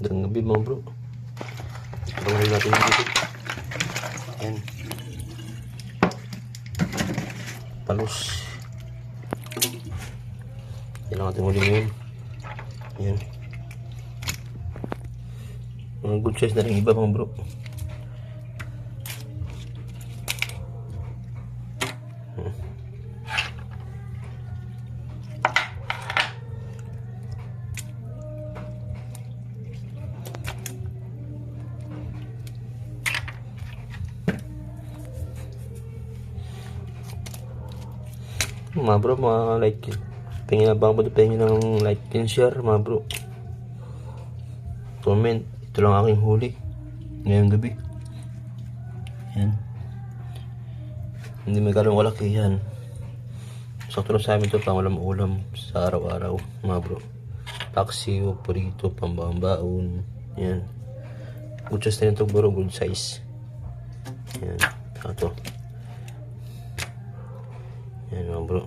Magandang gabi mga bro. Pagawin natin yung dito. Ayan. Palos. Yan ang ating huli ngayon. Ayan. Mga good size na rin iba mga bro. Mga bro, mga like, pingin na bang pingin ng like and share mga bro. Comment, ito lang aking huli ngayong gabi. Yan. Hindi may galong kalaki yan. Sakto lang sa amin ito pang walang ulam sa araw-araw mga bro. Paksiw, purito, pambambaon. Yan. Good size na ito bro, good size. Yan. Ito. Yan mga bro.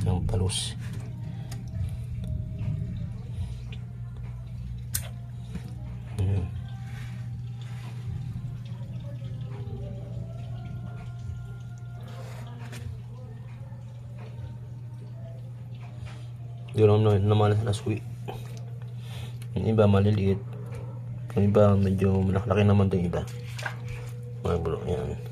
Ang palos. Yan. Hindi ko naman na suwi. Yung iba maliliit. Yung iba medyo malaki naman itong iba. Mga bro, yan.